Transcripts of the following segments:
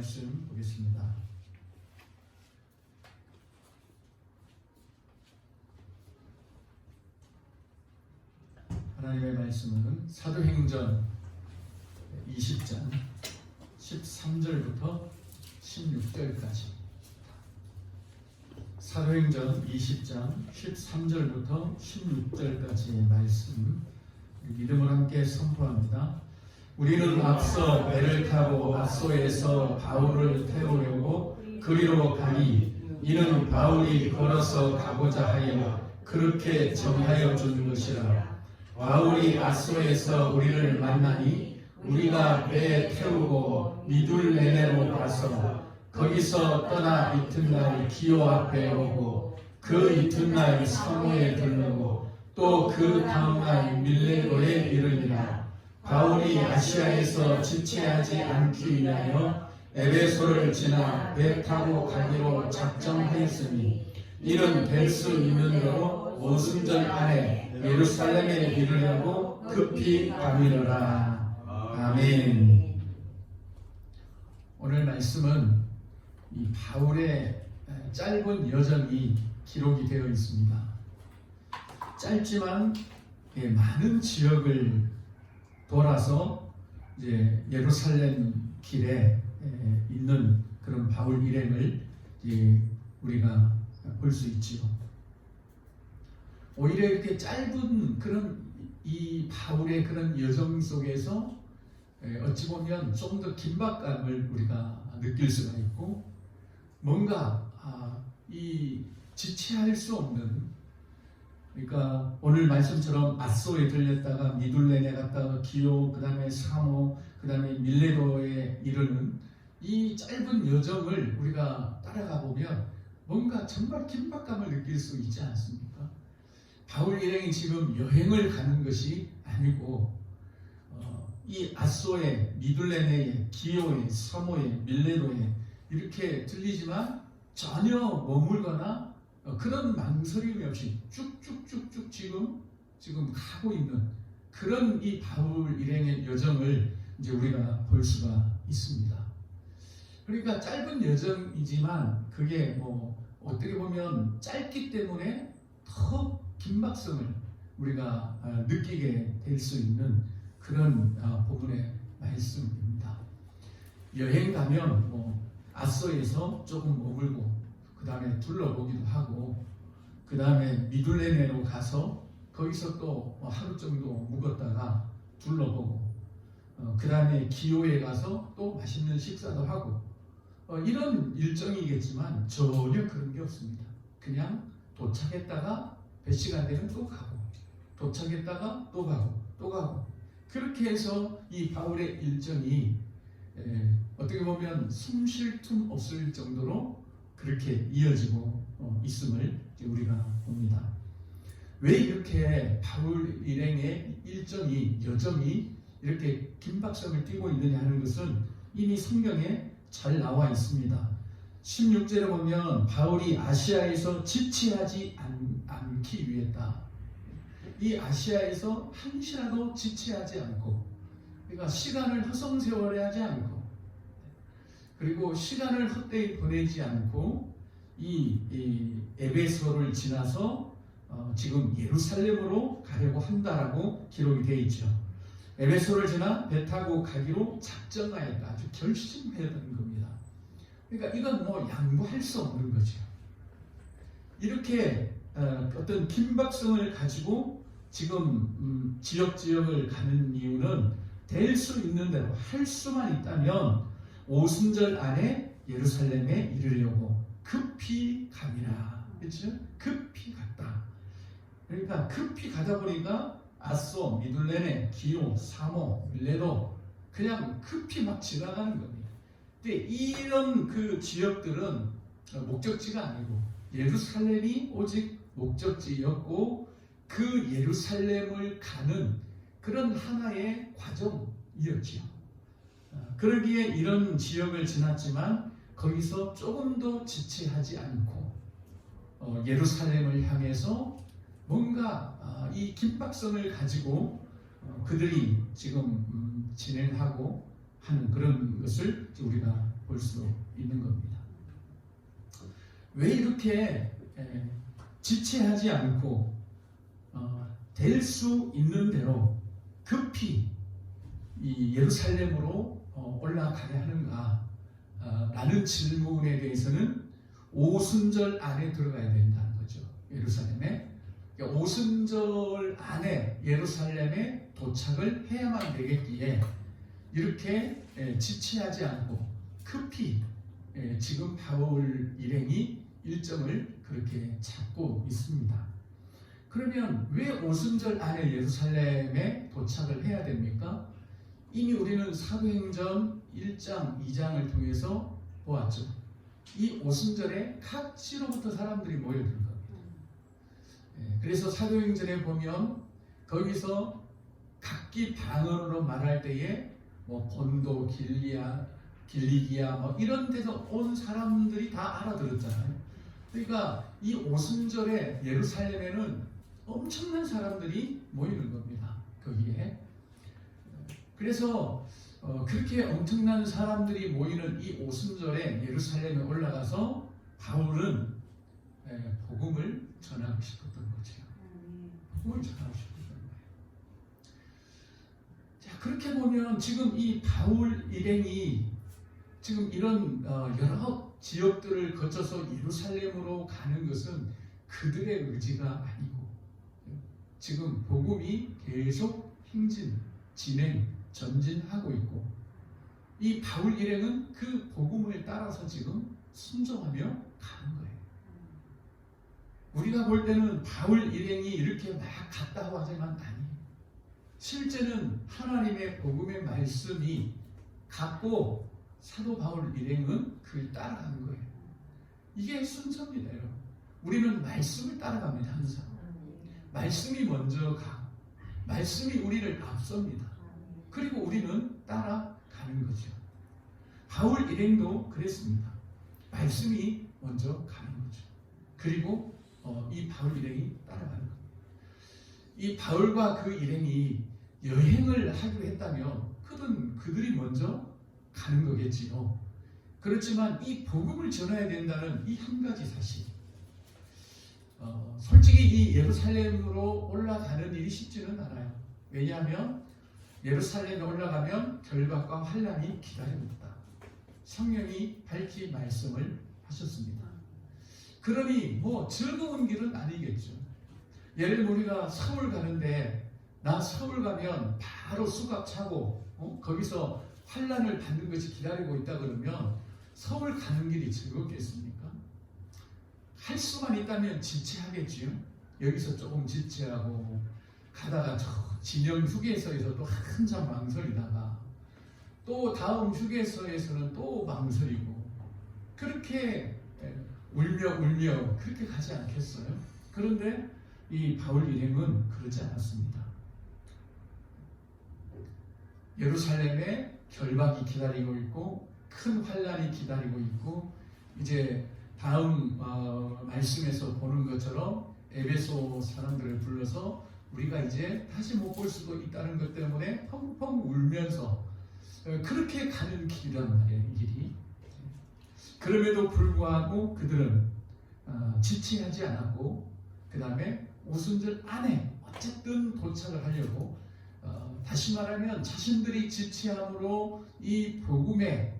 말씀 보겠습니다. 하나님의 말씀은 사도행전 20장 13절부터 16절까지. 사도행전 20장 13절부터 16절까지의 말씀 믿음을 함께 선포합니다. 우리는 앞서 배를 타고 아소에서 바울을 태우려고 그리로 가니 이는 바울이 걸어서 가고자 하여 그렇게 정하여 준 것이라. 바울이 아소에서 우리를 만나니 우리가 배에 태우고 미둘레네로 가서 거기서 떠나 이튿날 기오 앞에 오고 그 이튿날 사모에 들르고 또 그 다음날 밀레로에 이르니라. 바울이 아시아에서 지체하지 않기 위하여 에베소를 지나 배 타고 가기로 작정하였으니 이는 될 수 있는 대로 오순절 안에 예루살렘에 이르려고 급히 가미르라. 아멘. 오늘 말씀은 이 바울의 짧은 여정이 기록이 되어 있습니다. 짧지만 많은 지역을 돌아서 이제 예루살렘 길에 있는 그런 바울 일행을 우리가 볼 수 있지요. 오히려 이렇게 짧은 그런 이 바울의 그런 여정 속에서 어찌 보면 좀 더 긴박감을 우리가 느낄 수가 있고, 뭔가 이 지체할 수 없는, 그러니까 오늘 말씀처럼 아소에 들렸다가 미둘레네 갔다가 기오, 그 다음에 사모, 그 다음에 밀레도에 이르는 이 짧은 여정을 우리가 따라가 보면 뭔가 정말 긴박감을 느낄 수 있지 않습니까? 바울 일행이 지금 여행을 가는 것이 아니고 이 아소에, 미둘레네에, 기오에, 사모에, 밀레도에 이렇게 들리지만 전혀 머물거나 그런 망설임이 없이 쭉쭉쭉쭉 지금 가고 있는 그런 이 바울 일행의 여정을 이제 우리가 볼 수가 있습니다. 그러니까 짧은 여정이지만 그게 뭐 어떻게 보면 짧기 때문에 더 긴박성을 우리가 느끼게 될 수 있는 그런 본문의 말씀입니다. 여행 가면 뭐 아소에서 조금 머물고 그 다음에 둘러보기도 하고, 그 다음에 미둘레네로 가서 거기서 또 하루 정도 묵었다가 둘러보고, 그 다음에 기오에 가서 또 맛있는 식사도 하고, 이런 일정이겠지만 전혀 그런 게 없습니다. 그냥 도착했다가 배 시간 되면 또 가고, 도착했다가 또 가고, 또 가고, 그렇게 해서 이 바울의 일정이 어떻게 보면 숨 쉴 틈 없을 정도로 그렇게 이어지고 있음을 우리가 봅니다. 왜 이렇게 바울 일행의 여정이 이렇게 긴박성을 띠고 있느냐 하는 것은 이미 성경에 잘 나와 있습니다. 16절에 보면 바울이 아시아에서 지체하지 않기 위했다. 이 아시아에서 한시라도 지체하지 않고, 그러니까 시간을 허송세월하지 않고, 그리고 시간을 헛되이 보내지 않고 이 에베소를 지나서 지금 예루살렘으로 가려고 한다라고 기록이 되어 있죠. 에베소를 지나 배 타고 가기로 작정하였다. 아주 결심했던 겁니다. 그러니까 이건 뭐 양보할 수 없는 거죠. 이렇게 어떤 긴박성을 가지고 지금 지역을 가는 이유는 될 수 있는 대로 할 수만 있다면 오순절 안에 예루살렘에 이르려고 급히 가니라. 그렇죠? 급히 갔다. 그러니까 급히 가다 보니까 아소, 미둘레네, 기오, 사모, 밀레도 그냥 급히 막 지나가는 겁니다. 근데 이런 그 지역들은 목적지가 아니고 예루살렘이 오직 목적지였고, 그 예루살렘을 가는 그런 하나의 과정이었지요. 그러기에 이런 지역을 지났지만 거기서 조금 더 지체하지 않고 예루살렘을 향해서 뭔가 이 긴박성을 가지고 그들이 지금 진행하고 하는 그런 것을 우리가 볼 수 있는 겁니다. 왜 이렇게 지체하지 않고 될 수 있는 대로 급히 이 예루살렘으로 올라가야 하는가 라는 질문에 대해서는 오순절 안에 들어가야 된다는 거죠. 예루살렘에. 오순절 안에 예루살렘에 도착을 해야만 되겠기에 이렇게 지체하지 않고 급히 지금 바울 일행이 일정을 그렇게 잡고 있습니다. 그러면 왜 오순절 안에 예루살렘에 도착을 해야 됩니까? 이미 우리는 사도행전 1장, 2장을 통해서 보았죠. 이 오순절에 각지로부터 사람들이 모여들 겁니다. 그래서 사도행전에 보면 거기서 각기 방언으로 말할 때에 뭐 본도, 길리기아 뭐 이런 데서 온 사람들이 다 알아들었잖아요. 그러니까 이 오순절에 예루살렘에는 엄청난 사람들이 모이는 겁니다. 거기에. 그래서 그렇게 엄청난 사람들이 모이는 이 오순절에 예루살렘에 올라가서 바울은 복음을 전하고 싶었던 거죠. 복음을 전하고 싶었던 거예요. 자, 그렇게 보면 지금 이 바울 일행이 지금 이런 여러 지역들을 거쳐서 예루살렘으로 가는 것은 그들의 의지가 아니고 지금 복음이 계속 전진하고 있고 이 바울 일행은 그 복음을 따라서 지금 순종하며 가는 거예요. 우리가 볼 때는 바울 일행이 이렇게 막 갔다고 하지만 아니에요. 실제는 하나님의 복음의 말씀이 갔고 사도 바울 일행은 그를 따라가는 거예요. 이게 순서입니다, 여러분. 우리는 말씀을 따라갑니다, 항상. 말씀이 먼저 가고 말씀이 우리를 앞섭니다. 그리고 우리는 따라가는 거죠. 바울 일행도 그랬습니다. 말씀이 먼저 가는 거죠. 그리고 이 바울 일행이 따라가는 거예요. 이 바울과 그 일행이 여행을 하기로 했다면 그들이 먼저 가는 거겠지요. 그렇지만 이 복음을 전해야 된다는 이 한 가지 사실. 솔직히 이 예루살렘으로 올라가는 일이 쉽지는 않아요. 왜냐하면 예루살렘에 올라가면 결박과 환난이 기다리고 있다. 성령이 밝히 말씀을 하셨습니다. 그러니 뭐 즐거운 길은 아니겠죠. 예를 들면 우리가 서울 가는데 나 서울 가면 바로 수갑 차고 거기서 환난을 받는 것이 기다리고 있다 그러면 서울 가는 길이 즐겁겠습니까? 할 수만 있다면 지체하겠지요. 여기서 조금 지체하고 가다가 저 진영 휴게소에서 또 한참 망설이다가 또 다음 휴게소에서는 또 망설이고 그렇게 울며 그렇게 가지 않겠어요? 그런데 이 바울 일행은 그러지 않았습니다. 예루살렘에 결박이 기다리고 있고 큰 환난이 기다리고 있고 이제 다음 말씀에서 보는 것처럼 에베소 사람들을 불러서 우리가 이제 다시 못 볼 수도 있다는 것 때문에 펑펑 울면서 그렇게 가는 길이란 말이에요. 이 길이. 그럼에도 불구하고 그들은 지체하지 않았고 그 다음에 오순절 안에 어쨌든 도착을 하려고 다시 말하면 자신들이 지체함으로 이 복음의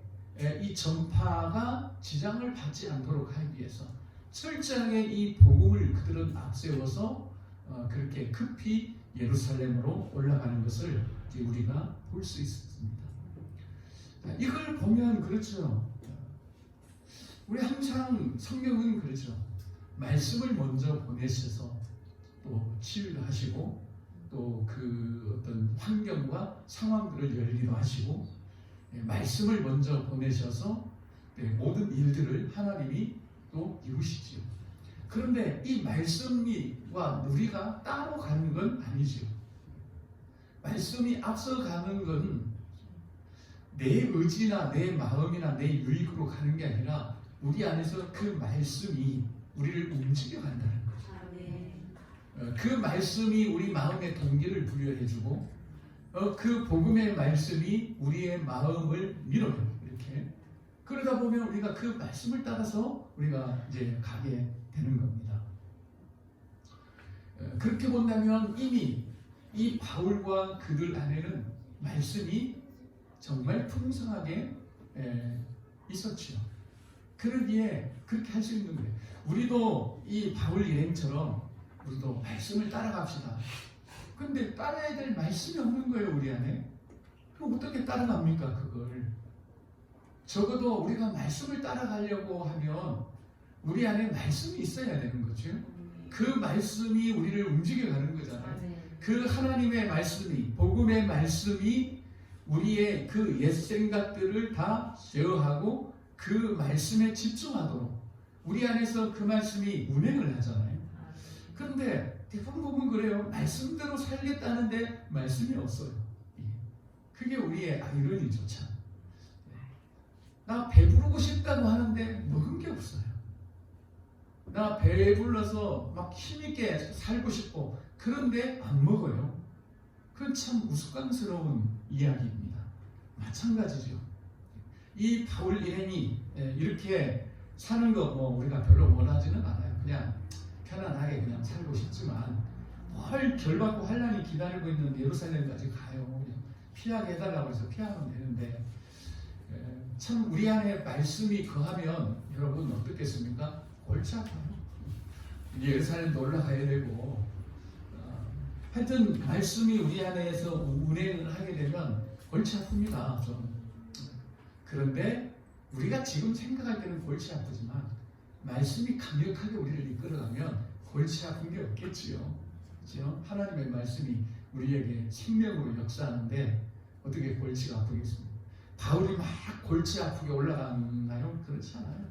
이 전파가 지장을 받지 않도록 하기 위해서 철저하게 이 복음을 그들은 앞세워서 그렇게 급히 예루살렘으로 올라가는 것을 우리가 볼 수 있습니다. 이걸 보면 그렇죠. 우리 항상 성경은 그렇죠. 말씀을 먼저 보내셔서 또 치유를 하시고 또 그 어떤 환경과 상황들을 열리도 하시고 말씀을 먼저 보내셔서 모든 일들을 하나님이 또 이루시지요. 그런데 이 말씀과 우리가 따로 가는 건 아니죠. 말씀이 앞서가는 건 내 의지나 내 마음이나 내 유익으로 가는 게 아니라 우리 안에서 그 말씀이 우리를 움직여 간다는 거죠. 그 말씀이 우리 마음의 동기를 부여해주고 그 복음의 말씀이 우리의 마음을 밀어요. 이렇게 그러다 보면 우리가 그 말씀을 따라서 우리가 이제 가게 되는 겁니다. 그렇게 본다면 이미 이 바울과 그들 안에는 말씀이 정말 풍성하게 있었지요. 그러기에 그렇게 할 수 있는 거예요. 우리도 이 바울 일행처럼 우리도 말씀을 따라갑시다. 그런데 따라야 될 말씀이 없는 거예요, 우리 안에. 그럼 어떻게 따라갑니까, 그걸? 적어도 우리가 말씀을 따라가려고 하면 우리 안에 말씀이 있어야 되는 거죠. 그 말씀이 우리를 움직여가는 거잖아요. 그 하나님의 말씀이, 복음의 말씀이 우리의 그 옛 생각들을 다 제어하고 그 말씀에 집중하도록 우리 안에서 그 말씀이 운행을 하잖아요. 그런데 대부분 보면 그래요. 말씀대로 살겠다는데 말씀이 없어요. 그게 우리의 아이러니죠, 참. 나 배부르고 싶다고 하는데 먹은 게 없어요. 나 배불러서 막 힘있게 살고 싶고 그런데 안 먹어요. 그건 참 우스꽝스러운 이야기입니다. 마찬가지죠. 이 바울 일행이 이렇게 사는 거 뭐 우리가 별로 원하지는 않아요. 그냥 편안하게 그냥 살고 싶지만 뭘 결받고 환난이 기다리고 있는 예루살렘까지 가요. 피하게 해달라고 해서 피하면 되는데 참 우리 안에 말씀이 거하면 여러분 어떻겠습니까? 골치 아파요. 예루살렘도 올라가야 되고 하여튼 말씀이 우리 안에서 운행을 하게 되면 골치 아픕니다. 좀. 그런데 우리가 지금 생각할 때는 골치 아프지만 말씀이 강력하게 우리를 이끌어가면 골치 아픈 게 없겠지요. 그렇죠? 하나님의 말씀이 우리에게 생명으로 역사하는데 어떻게 골치가 아프겠습니까? 바울이 막 골치 아프게 올라갔나요? 그렇지 않아요.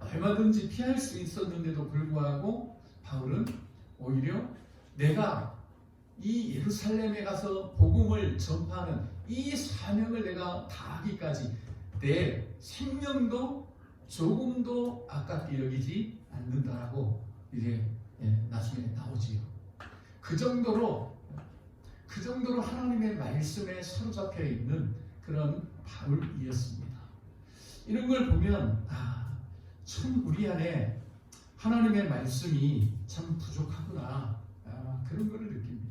얼마든지 피할 수 있었는데도 불구하고 바울은 오히려 내가 이 예루살렘에 가서 복음을 전파하는 이 사명을 내가 다하기까지 내 생명도 조금도 아깝게 여기지 않는다라고 이제 나중에 나오지요. 그 정도로 하나님의 말씀에 사로잡혀 있는 그런 바울이었습니다. 이런 걸 보면 참 우리 안에 하나님의 말씀이 참 부족하구나 그런 것을 느낍니다.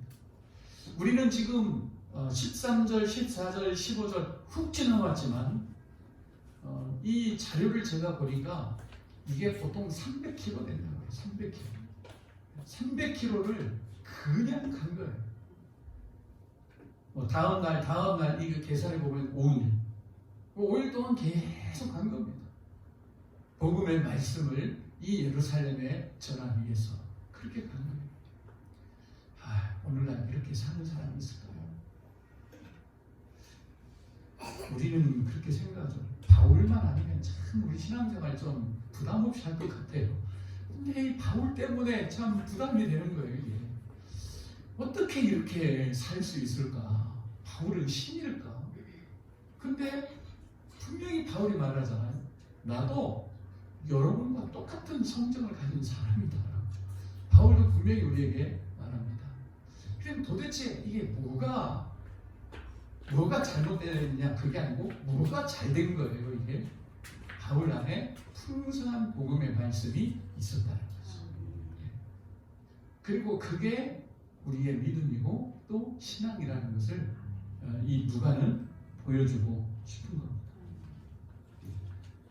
우리는 지금 13절, 14절, 15절 훅 지나왔지만 이 자료를 제가 보니까 이게 보통 300km 된다고 해요. 300km. 300km를 그냥 간 거예요. 다음 날 이거 계산해 보면 5일. 5일 동안 계속 간 겁니다. 복음의 말씀을 이 예루살렘에 전하기 위해서 그렇게 간 거예요. 오늘날 이렇게 사는 사람이 있을까요? 우리는 그렇게 생각하죠. 바울만 아니면 참 우리 신앙생활 좀 부담 없이 할 것 같아요. 근데 이 바울 때문에 참 부담이 되는 거예요. 이게. 어떻게 이렇게 살 수 있을까? 바울은 신일까? 근데 분명히 바울이 말하잖아요. 나도 여러분과 똑같은 성정을 가진 사람이다. 바울도 분명히 우리에게 말합니다. 그럼 도대체 이게 뭐가 잘못되느냐 그게 아니고 뭐가 잘 된 거예요. 이게 바울 안에 풍성한 복음의 말씀이 있었다는 거죠. 그리고 그게 우리의 믿음이고 또 신앙이라는 것을 이 누가는 보여주고 싶은 겁니다.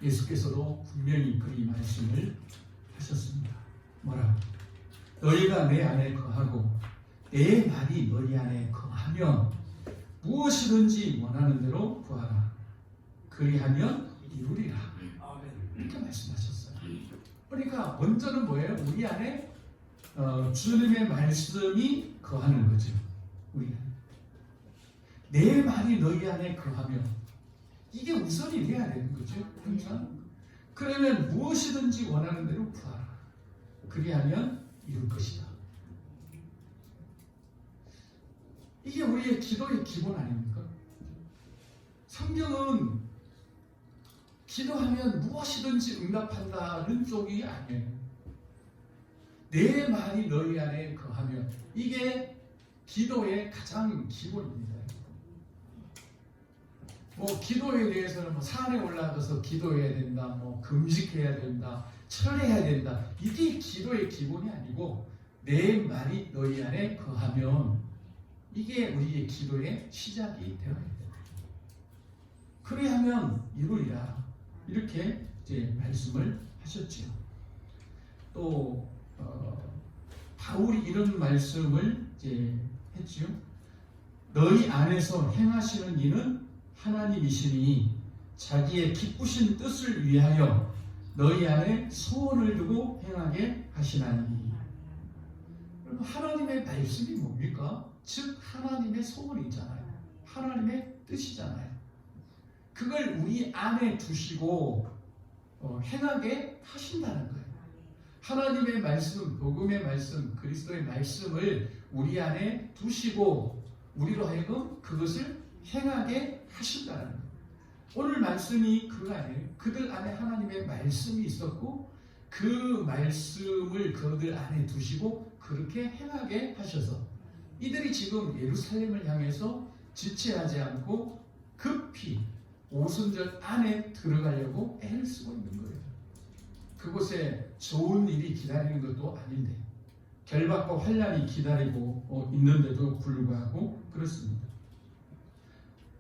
예수께서도 분명히 그 이 말씀을 하셨습니다. 뭐라고? 너희가 내 안에 거하고 내 말이 너희 안에 거하면 무엇이든지 원하는 대로 구하라. 그리하면 이루리라. 이렇게 말씀하셨어요. 그러니까 먼저는 뭐예요? 우리 안에 주님의 말씀이 거하는 거죠. 우리 안에. 내 말이 너희 안에 거하면 이게 우선이 돼야 되는 거죠. 항상. 그러면 무엇이든지 원하는 대로 구하라. 그리하면 이룰 것이다. 이게 우리의 기도의 기본 아닙니까? 성경은 기도하면 무엇이든지 응답한다는 쪽이 아니에요. 내 말이 너희 안에 거하면 이게 기도의 가장 기본입니다. 뭐 기도에 대해서는 뭐 산에 올라가서 기도해야 된다, 뭐 금식해야 된다, 철회해야 된다. 이게 기도의 기본이 아니고 내 말이 너희 안에 거하면 이게 우리의 기도의 시작이 되어야 된다. 그리하면 이루리라. 이렇게 이제 말씀을 하셨지요. 또 바울이 이런 말씀을 이제 했지요. 너희 안에서 행하시는 이는 하나님이시니 자기의 기쁘신 뜻을 위하여 너희 안에 소원을 두고 행하게 하시나니. 그럼 하나님의 말씀이 뭡니까? 즉 하나님의 소원이잖아요. 하나님의 뜻이잖아요. 그걸 우리 안에 두시고 행하게 하신다는 거예요. 하나님의 말씀, 복음의 말씀, 그리스도의 말씀을 우리 안에 두시고 우리로 하여금 그것을 행하게 하신다는 거예요. 오늘 말씀이 그거 아니에요. 그들 안에 하나님의 말씀이 있었고 그 말씀을 그들 안에 두시고 그렇게 행하게 하셔서 이들이 지금 예루살렘을 향해서 지체하지 않고 급히 오순절 안에 들어가려고 애를 쓰고 있는 거예요. 그곳에 좋은 일이 기다리는 것도 아닌데 결박과 환난이 기다리고 있는데도 불구하고 그렇습니다.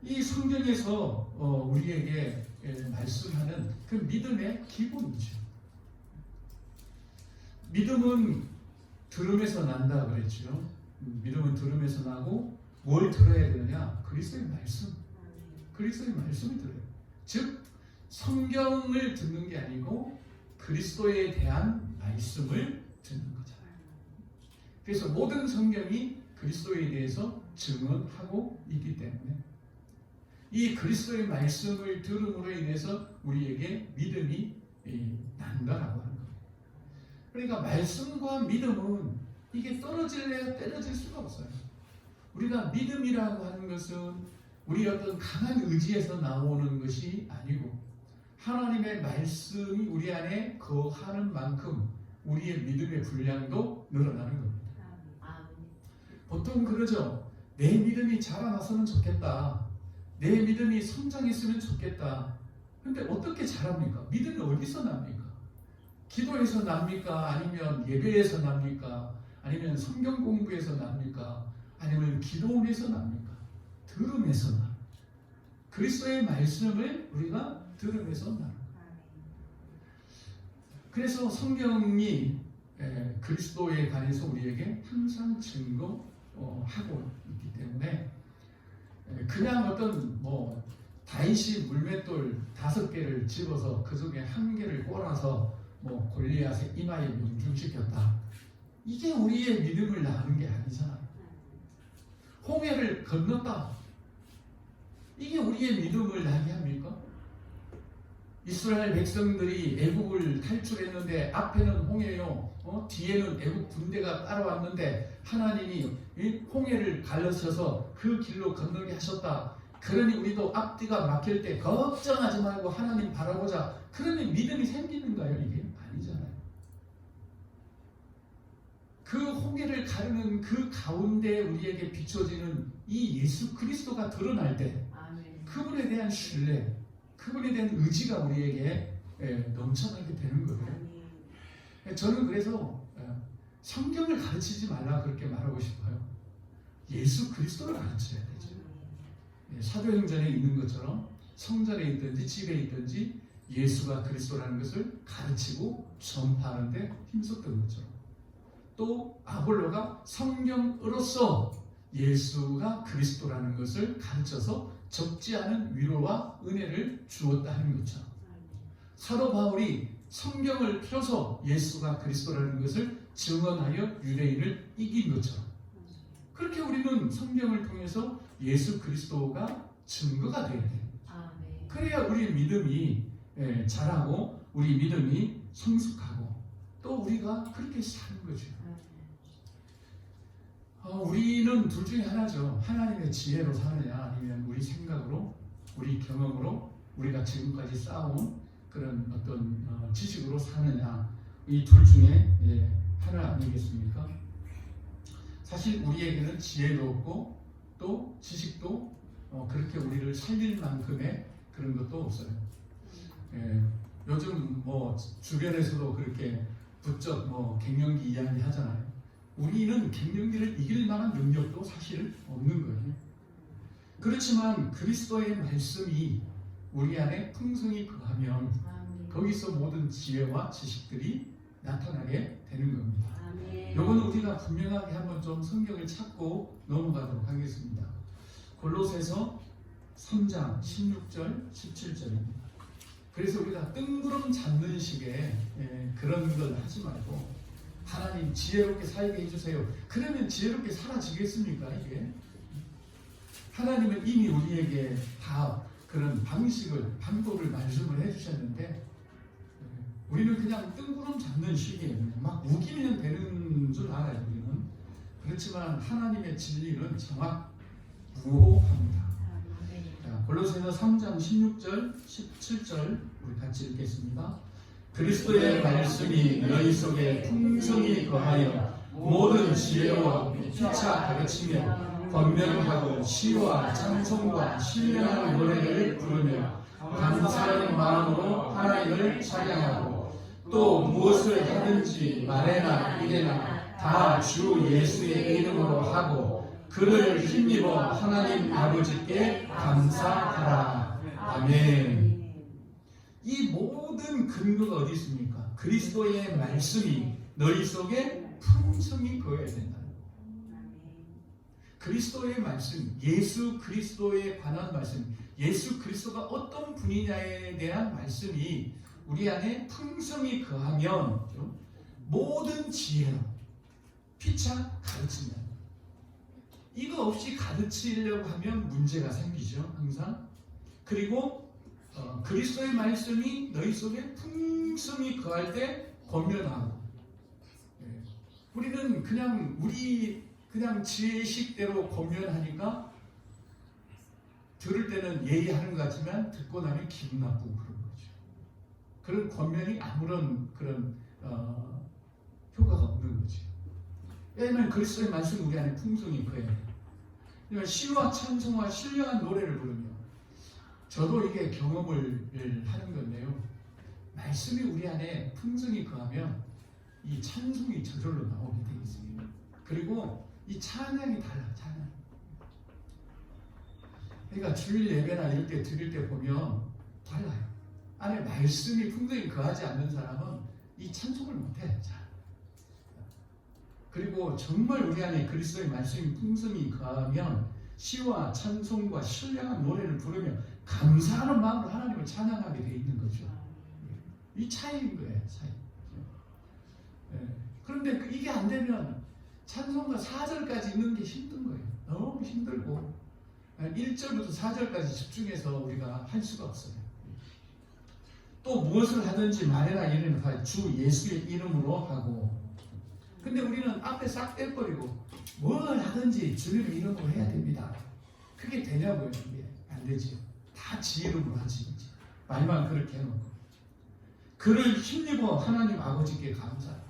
이 성경에서 우리에게 말씀하는 그 믿음의 기본이죠. 믿음은 들음에서 난다 그랬죠. 믿음은 들음에서 나고 뭘 들어야 되느냐? 그리스도의 말씀. 그리스도의 말씀을 들어요. 즉 성경을 듣는 게 아니고 그리스도에 대한 말씀을 듣는 거잖아요. 그래서 모든 성경이 그리스도에 대해서 증언하고 있기 때문에 이 그리스도의 말씀을 들음으로 인해서 우리에게 믿음이 난다라고 하는 거예요. 그러니까 말씀과 믿음은 이게 떨어질래야 떨어질 수가 없어요. 우리가 믿음이라고 하는 것은 우리 어떤 강한 의지에서 나오는 것이 아니고 하나님의 말씀이 우리 안에 거하는 만큼 우리의 믿음의 분량도 늘어나는 겁니다. 보통 그러죠. 내 믿음이 자라나서는 좋겠다. 내 믿음이 성장했으면 좋겠다. 근데 어떻게 자랍니까? 믿음이 어디서 납니까? 기도에서 납니까? 아니면 예배에서 납니까? 아니면 성경 공부에서 납니까? 아니면 기도원에서 납니까? 들음에서 납니다. 그리스도의 말씀을 우리가 들음에서 납니다. 그래서 성경이 그리스도에 관해서 우리에게 항상 증거하고 있기 때문에 그냥 어떤 다윗이 물맷돌 5개를 집어서 그 중에 1개를 꼬라서 골리앗의 이마에 명중시켰다. 이게 우리의 믿음을 낳는 게 아니잖아요. 홍해를 건넜다. 이게 우리의 믿음을 나게 합니까? 이스라엘 백성들이 애국을 탈출했는데 앞에는 홍해요. 뒤에는 애국 군대가 따라왔는데 하나님이 홍해를 갈라셔서 그 길로 건너게 하셨다. 그러니 우리도 앞뒤가 막힐 때 걱정하지 말고 하나님 바라보자. 그러면 믿음이 생기는가요? 이게 아니잖아요. 그 홍해를 가르는 그 가운데 우리에게 비춰지는 이 예수 그리스도가 드러날 때 그분에 대한 신뢰, 그분에 대한 의지가 우리에게 넘쳐나게 되는 거예요. 저는 그래서 성경을 가르치지 말라 그렇게 말하고 싶어요. 예수 그리스도를 가르쳐야 되죠. 사도행전에 있는 것처럼 성전에 있든지 집에 있든지 예수가 그리스도라는 것을 가르치고 전파하는 데 힘썼던 것처럼 또 아볼로가 성경으로서 예수가 그리스도라는 것을 가르쳐서 적지 않은 위로와 은혜를 주었다는 것처럼 사도 바울이 성경을 펴서 예수가 그리스도라는 것을 증언하여 유대인을 이긴 것처럼 그렇게 우리는 성경을 통해서 예수 그리스도가 증거가 되어야 돼요. 그래야 우리 믿음이 자라고 우리 믿음이 성숙하고 또 우리가 그렇게 사는 거죠. 우리는 둘 중에 하나죠. 하나님의 지혜로 사느냐 아니면 우리 생각으로 우리 경험으로 우리가 지금까지 쌓아온 그런 어떤 지식으로 사느냐 이 둘 중에 하나 아니겠습니까? 사실 우리에게는 지혜도 없고 또 지식도 그렇게 우리를 살릴 만큼의 그런 것도 없어요. 예, 요즘 뭐 주변에서도 그렇게 부쩍 뭐 갱년기 이야기 하잖아요. 우리는 갱년기를 이길 만한 능력도 사실 없는 거예요. 그렇지만 그리스도의 말씀이 우리 안에 풍성히 거하면 거기서 모든 지혜와 지식들이 나타나게 되는 겁니다. 이거는 우리가 분명하게 한번 좀 성경을 찾고 넘어가도록 하겠습니다. 골로새서 3장 16절 17절입니다. 그래서 우리가 뜬구름 잡는 식의 그런 걸 하지 말고 하나님 지혜롭게 살게 해주세요. 그러면 지혜롭게 살아지겠습니까? 이게 하나님은 이미 우리에게 다 그런 방법을 말씀을 해주셨는데 우리는 그냥 뜬구름 잡는 식이에요. 막 우기면 되는 줄 알아요. 우리는. 그렇지만 하나님의 진리는 정확무호합니다. 골로새서 3장 16절 17절 우리 같이 읽겠습니다. 그리스도의 말씀이 너희 속에 풍성히 거하여 모든 지혜와 피차 가르치며 권면하고 시와 찬송과 신령한 노래를 부르며 감사하는 마음으로 하나님을 찬양하고 또 무엇을 하든지 말에나 일에나 다 주 예수의 이름으로 하고 그를 힘입어 하나님 아버지께 감사하라. 아멘. 이 모든 근거가 어디 있습니까? 그리스도의 말씀이 너희 속에 풍성히 거해야 된다. 그리스도의 말씀, 예수 그리스도에 관한 말씀, 예수 그리스도가 어떤 분이냐에 대한 말씀이 우리 안에 풍성히 거하면 모든 지혜로 피차 가르친다. 이거 없이 가르치려고 하면 문제가 생기죠. 항상. 그리고 그리스도의 말씀이 너희 속에 풍성히 거할 때 권면하고 우리는 그냥 지혜식대로 권면하니까 들을 때는 예의하는 것 같지만 듣고 나면 기분 나쁘고 그런 거죠. 그런 권면이 아무런 그런 효과가 없는 거죠. 왜냐하면 그리스도의 말씀이 우리 안에 풍성히 거해요. 시와 찬송과 신령한 노래를 부르며 저도 이게 경험을 하는 건데요. 말씀이 우리 안에 풍성히 거하면 이 찬송이 저절로 나오게 되어 있습니다. 그리고 이 찬양이 달라요. 찬양. 그러니까 주일 예배나 이럴 때 드릴 때 보면 달라요. 안에 말씀이 풍성히 거하지 않는 사람은 이 찬송을 못해요. 그리고 정말 우리 안에 그리스도의 말씀이 풍성히 거하면 시와 찬송과 신령한 노래를 부르며 감사하는 마음으로 하나님을 찬양하게 되어 있는 거죠. 이 차이인 거예요. 차이. 그런데 이게 안 되면 찬송가 4절까지 있는 게 힘든 거예요. 너무 힘들고 1절부터 4절까지 집중해서 우리가 할 수가 없어요. 또 무엇을 하든지 말해라 이르는 다 주 예수의 이름으로 하고 근데 우리는 앞에 싹 떼버리고 뭘 하든지 주님 이름으로 해야 됩니다. 그게 되냐고요. 이게 안 되지. 다 지 이름으로 하지. 말만 그렇게 해놓고 그를 힘입어 하나님 아버지께 감사해요.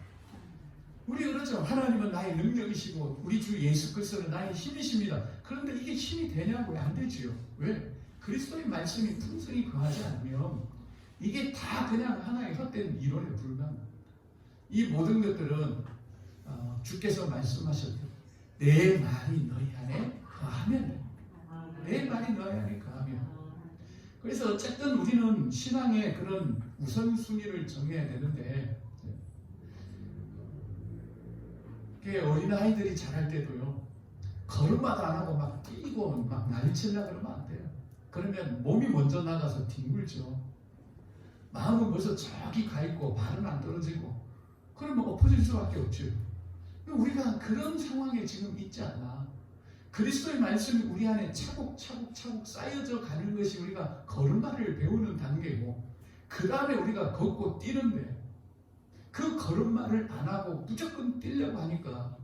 우리 그러죠. 하나님은 나의 능력이시고 우리 주 예수 그리스도는 나의 힘이십니다. 그런데 이게 힘이 되냐고요? 안 되지요. 왜? 그리스도의 말씀이 풍성히 거하지 않으면 이게 다 그냥 하나의 헛된 이론에 불과합니다. 이 모든 것들은 주께서 말씀하셨죠. 내 말이 너희 안에 거하면 내 말이 너희 안에 거하면 그래서 어쨌든 우리는 신앙의 그런 우선순위를 정해야 되는데 어린아이들이 자랄 때도요 걸음마도 안 하고 막 뛰고 막 난리치려고 그러면 안 돼요. 그러면 몸이 먼저 나가서 뒹굴죠. 마음은 벌써 저기 가 있고 발은 안 떨어지고 그러면 엎어질 수밖에 없죠. 우리가 그런 상황에 지금 있지 않나. 그리스도의 말씀이 우리 안에 차곡차곡 쌓여져 가는 것이 우리가 걸음마를 배우는 단계고 그 다음에 우리가 걷고 뛰는데 그 걸음마를 안 하고 무조건 뛰려고 하니까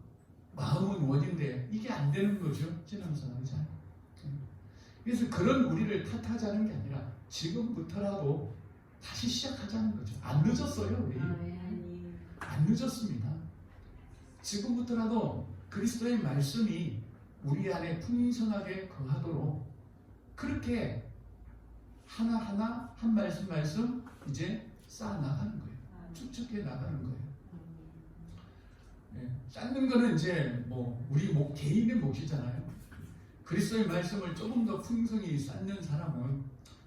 마음은 원인데 이게 안 되는 거죠. 신앙생활이잖아요. 그래서 그런 우리를 탓하자는 게 아니라 지금부터라도 다시 시작하자는 거죠. 안 늦었어요. 우리. 안 늦었습니다. 지금부터라도 그리스도의 말씀이 우리 안에 풍성하게 거하도록 그렇게 하나하나 한 말씀 이제 쌓아 나가는 거예요. 축적해 나가는 거예요. 쌓는 거는 이제 뭐 우리 개인의 몫이잖아요. 그리스도의 말씀을 조금 더 풍성히 쌓는 사람은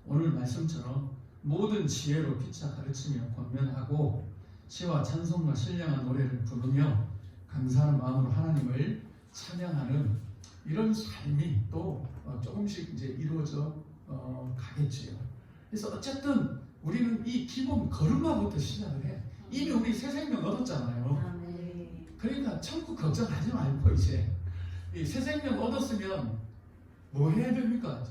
오늘 말씀처럼 모든 지혜로 피차 가르치며 권면하고 시와 찬송과 신령한 노래를 부르며 감사하는 마음으로 하나님을 찬양하는 이런 삶이 또 조금씩 이제 이루어져 가겠지요. 그래서 어쨌든 우리는 이 기본 걸음마부터 시작을 해. 이미 우리 새 생명 얻었잖아요. 그러니까 천국 걱정하지 말고 이제 이 새 생명 얻었으면 뭐 해야 됩니까?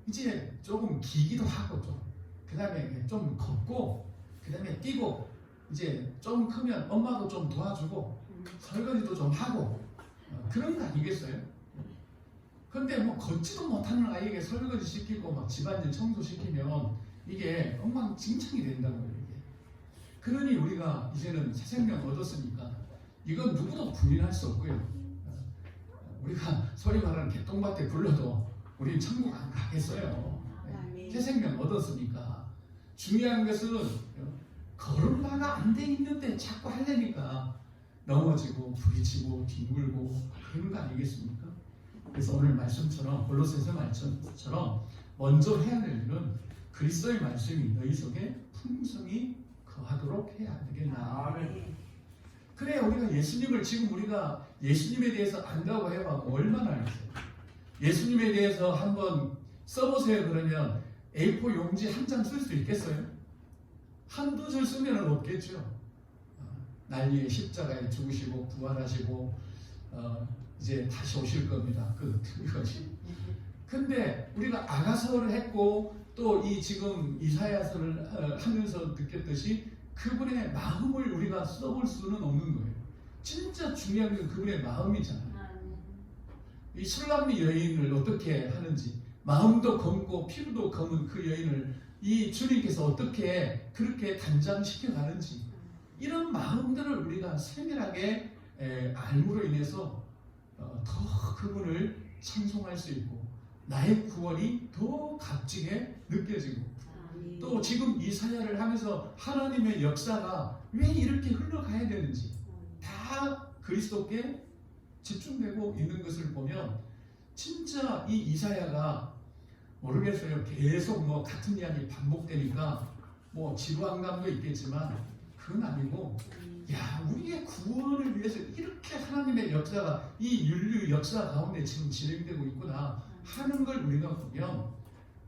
이제 조금 기기도 하고 그 다음에 좀 걷고 그 다음에 뛰고 이제 좀 크면 엄마도 좀 도와주고 설거지도 좀 하고 그런 거 아니겠어요? 근데 뭐 걷지도 못하는 아이에게 설거지 시키고 막 집안일 청소시키면 이게 엉망진창이 된다는 거예요. 이게. 그러니 우리가 이제는 새 생명 얻었으니까 이건 누구도 부인할 수 없고요. 우리가 소위 말하는 개똥밭에 굴러도 우리는 천국 안 가겠어요. 새 생명 얻었으니까. 중요한 것은 걸음마가 안 돼 있는데 자꾸 하려니까 넘어지고 부딪히고 뒹굴고 그런 거 아니겠습니까? 그래서 오늘 말씀처럼 골로새서 말씀처럼 먼저 해야 될 일은 그리스도의 말씀이 너희 속에 풍성히 거하도록 해야 되겠나. 그래 우리가 예수님을 지금 우리가 예수님에 대해서 안다고 해봐 얼마나 알겠어요. 예수님에 대해서 한번 써보세요. 그러면 A4 용지 한 장 쓸 수 있겠어요? 한두 줄 쓰면 없겠죠. 난리의 십자가에 죽으시고 부활하시고 이제 다시 오실 겁니다. 그것이. 근데 우리가 아가서를 했고 또 이 지금 이사야서를 하면서 느꼈듯이 그분의 마음을 우리가 써볼 수는 없는 거예요. 진짜 중요한 건 그분의 마음이잖아요. 이 술람미 여인을 어떻게 하는지 마음도 검고 피부도 검은 그 여인을 이 주님께서 어떻게 그렇게 단장시켜 가는지 이런 마음들을 우리가 세밀하게 알므로 인해서 더 그분을 찬송할 수 있고 나의 구원이 더 값지게 느껴지고 또 지금 이사야를 하면서 하나님의 역사가 왜 이렇게 흘러가야 되는지 다 그리스도께 집중되고 있는 것을 보면 진짜 이 이사야가 모르겠어요. 계속 뭐 같은 이야기 반복되니까 뭐 지루한 감도 있겠지만 그건 아니고 야 우리의 구원을 위해서 이렇게 하나님의 역사가 이 인류 역사 가운데 지금 진행되고 있구나 하는 걸 우리가 보면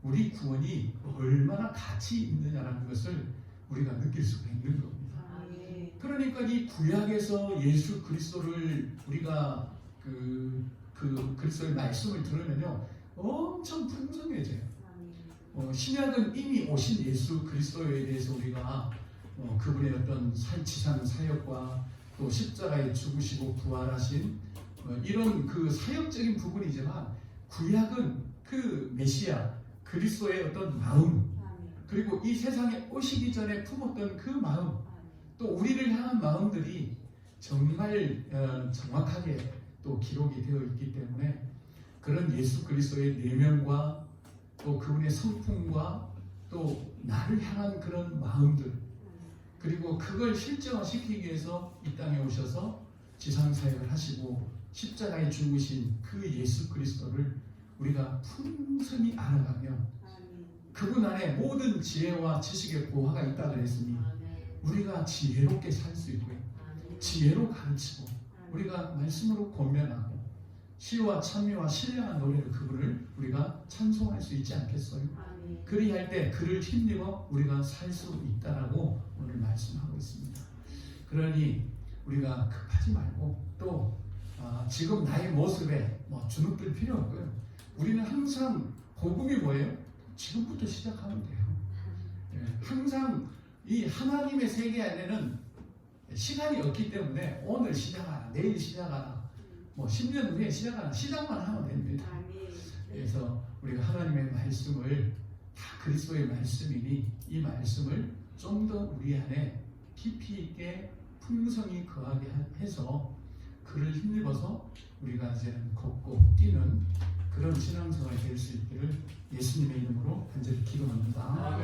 우리 구원이 얼마나 가치 있느냐라는 것을 우리가 느낄 수가 있는 겁니다. 그러니까 이 구약에서 예수 그리스도를 우리가 그리스도의 말씀을 들으면요 엄청 풍성해져요. 신약은 이미 오신 예수 그리스도에 대해서 우리가 그분의 어떤 지상 사역과 또 십자가에 죽으시고 부활하신 이런 그 사역적인 부분이지만 구약은 그 메시아 그리스도의 어떤 마음 그리고 이 세상에 오시기 전에 품었던 그 마음 또 우리를 향한 마음들이 정말 정확하게 또 기록이 되어 있기 때문에 그런 예수 그리스도의 내면과 또 그분의 성품과 또 나를 향한 그런 마음들 그리고 그걸 실제화시키기 위해서 이 땅에 오셔서 지상사역을 하시고 십자가에 죽으신 그 예수 그리스도를 우리가 풍성히 알아가면 그분 안에 모든 지혜와 지식의 보화가 있다고 했으니 우리가 지혜롭게 살 수 있고요. 지혜로 가르치고 우리가 말씀으로 권면하고 시와 찬미와 신령한 노래로 그분을 우리가 찬송할 수 있지 않겠어요? 그리할 때 그를 힘입어 우리가 살 수 있다라고 오늘 말씀하고 있습니다. 그러니 우리가 급하지 말고 또 지금 나의 모습에 주눅들 필요 없고요. 우리는 항상 복음이 뭐예요? 지금부터 시작하면 돼요. 항상 이 하나님의 세계 안에는 시간이 없기 때문에 오늘 시작하라, 내일 시작하라, 10년 후에 시작하라, 시작만 하면 됩니다. 그래서 우리가 하나님의 말씀을 다 그리스도의 말씀이니 이 말씀을 좀 더 우리 안에 깊이 있게 풍성히 거하게 해서 그를 힘입어서 우리가 이제는 걷고 뛰는 그런 신앙생활이 될 수 있기를 예수님의 이름으로 간절히 기도합니다.